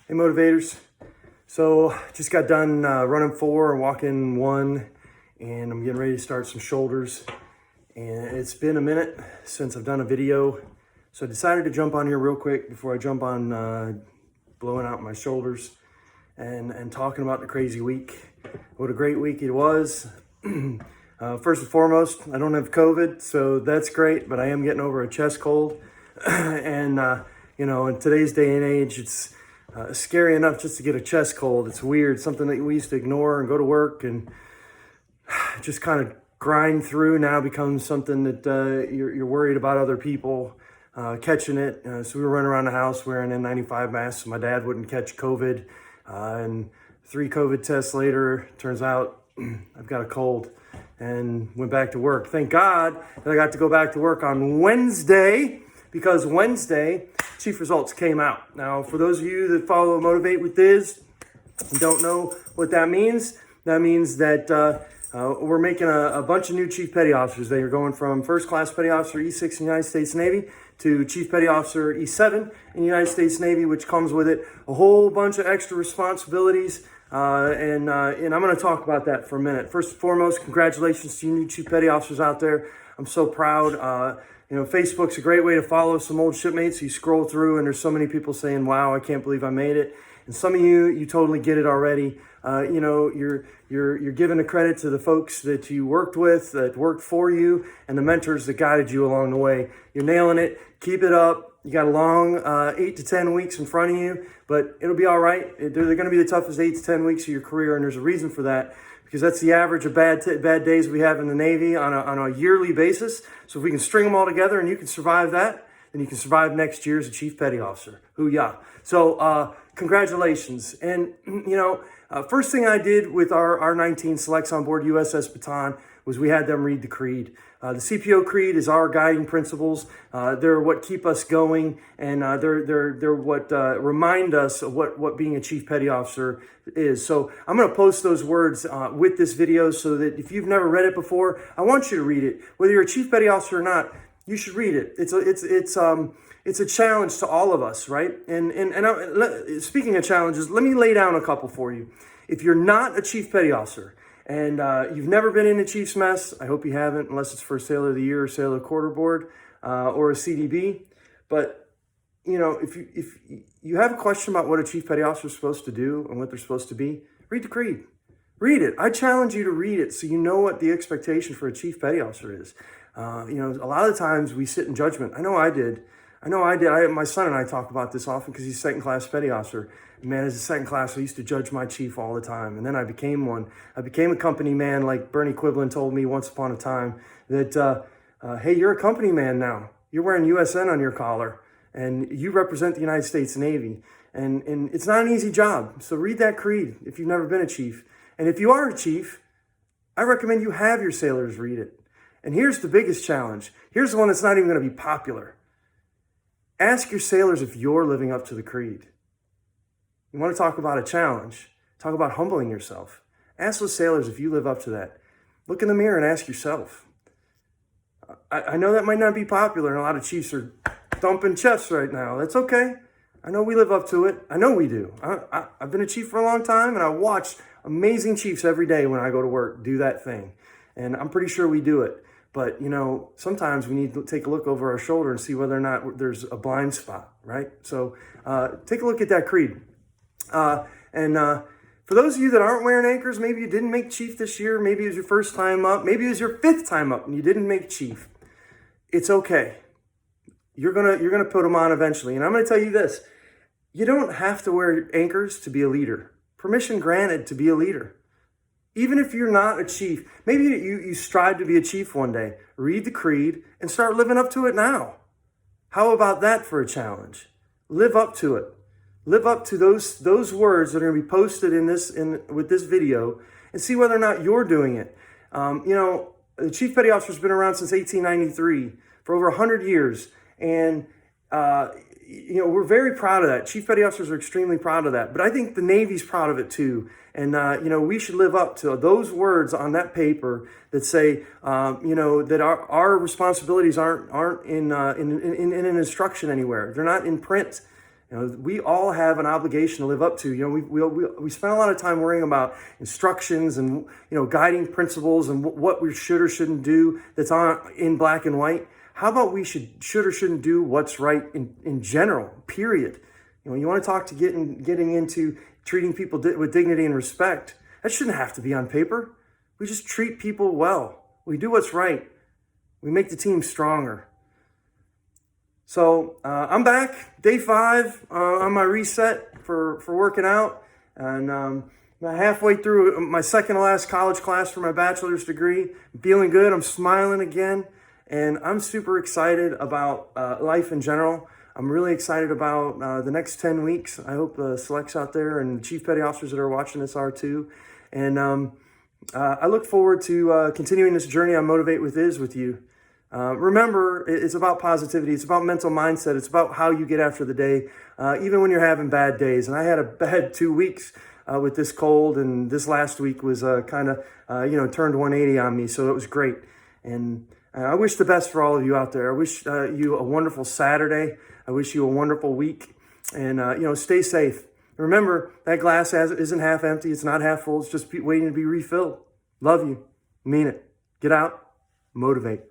Hey motivators. So just got done running 4 and walking 1, and I'm getting ready to start some shoulders. And it's been a minute since I've done a video, so I decided to jump on here real quick before I jump on blowing out my shoulders and talking about the crazy week. What a great week it was. First and foremost, I don't have COVID, so that's great, but I am getting over a chest cold. And in today's day and age, it's scary enough just to get a chest cold. It's weird, something that we used to ignore and go to work and just kind of grind through, now becomes something that you're worried about other people catching it. So we were running around the house wearing N95 masks so my dad wouldn't catch COVID. And 3 COVID tests later, turns out I've got a cold, and went back to work. Thank God that I got to go back to work on Wednesday, because Wednesday, chief results came out. Now, for those of you that follow Motivate with Diz and don't know what that means that we're making a bunch of new Chief Petty Officers. They are going from First Class Petty Officer E6 in the United States Navy to Chief Petty Officer E7 in the United States Navy, which comes with it a whole bunch of extra responsibilities. And I'm going to talk about that for a minute. First and foremost, congratulations to you new Chief Petty Officers out there. I'm so proud. Facebook's a great way to follow some old shipmates. You scroll through and there's so many people saying, wow, I can't believe I made it. And some of you totally get it already. You're giving the credit to the folks that you worked with, that worked for you, and the mentors that guided you along the way. You're nailing it. Keep it up. You got a long 8 to 10 weeks in front of you, but it'll be all right. They're going to be the toughest 8 to 10 weeks of your career, and there's a reason for that, because that's the average of bad days we have in the Navy on a yearly basis. So if we can string them all together and you can survive that, then you can survive next year as a Chief Petty Officer. Hoo-yah. So congratulations. And, first thing I did with our R-19 selects on board USS Baton was we had them read the Creed. The CPO Creed is our guiding principles. They're what keep us going, and they're what remind us of what being a Chief Petty Officer is. So I'm going to post those words with this video, so that if you've never read it before, I want you to read it. Whether you're a Chief Petty Officer or not, you should read it. It's a challenge to all of us, right? And speaking of challenges, let me lay down a couple for you. If you're not a Chief Petty Officer, and you've never been in a Chief's Mess, I hope you haven't, unless it's for Sailor of the Year or Sailor Quarter Board or a CDB. But, if you have a question about what a Chief Petty Officer is supposed to do and what they're supposed to be, read the Creed. Read it. I challenge you to read it so you know what the expectation for a Chief Petty Officer is. A lot of times we sit in judgment. I know I did. My son and I talk about this often because he's second class petty officer. Man, as a second class, I used to judge my chief all the time. And then I became one. I became a company man, like Bernie Quiblin told me once upon a time, that, hey, you're a company man now. You're wearing USN on your collar, and you represent the United States Navy. And it's not an easy job. So read that Creed if you've never been a chief. And if you are a chief, I recommend you have your sailors read it. And here's the biggest challenge. Here's the one that's not even going to be popular. Ask your sailors if you're living up to the Creed. You want to talk about a challenge? Talk about humbling yourself. Ask those sailors if you live up to that. Look in the mirror and ask yourself. I know that might not be popular, and a lot of chiefs are thumping chests right now. That's okay. I know we live up to it. I know we do. I've been a chief for a long time, and I watch amazing chiefs every day when I go to work do that thing. And I'm pretty sure we do it. But, sometimes we need to take a look over our shoulder and see whether or not there's a blind spot, right? So take a look at that Creed. For those of you that aren't wearing anchors, maybe you didn't make chief this year. Maybe it was your first time up. Maybe it was your 5th time up and you didn't make chief. It's okay. You're gonna put them on eventually. And I'm going to tell you this. You don't have to wear anchors to be a leader. Permission granted to be a leader. Even if you're not a chief, maybe you strive to be a chief one day. Read the Creed and start living up to it now. How about that for a challenge? Live up to it. Live up to those words that are going to be posted with this video, and see whether or not you're doing it. The Chief Petty Officer has been around since 1893, for over 100 years, and we're very proud of that. Chief Petty Officers are extremely proud of that. But I think the Navy's proud of it too. And, we should live up to those words on that paper that say, that our responsibilities aren't in an instruction anywhere. They're not in print. You know, we all have an obligation to live up to. You know, we spend a lot of time worrying about instructions and, you know, guiding principles and what we should or shouldn't do that's in black and white. How about we should or shouldn't do what's right in general, period. You know, you want to talk to getting into treating people with dignity and respect. That shouldn't have to be on paper. We just treat people well. We do what's right. We make the team stronger. So I'm back, day 5 on my reset for working out. And I'm halfway through my second to last college class for my bachelor's degree. I'm feeling good. I'm smiling again. And I'm super excited about life in general. I'm really excited about the next 10 weeks. I hope the selects out there and the chief petty officers that are watching this are too. And I look forward to continuing this journey on Motivate with Iz with you. Remember, it's about positivity. It's about mental mindset. It's about how you get after the day, even when you're having bad days. And I had a bad 2 weeks with this cold, and this last week was kind of, turned 180 on me. So it was great. And I wish the best for all of you out there. I wish you a wonderful Saturday. I wish you a wonderful week. And, stay safe. Remember, that glass isn't half empty. It's not half full. It's just waiting to be refilled. Love you. Mean it. Get out. Motivate.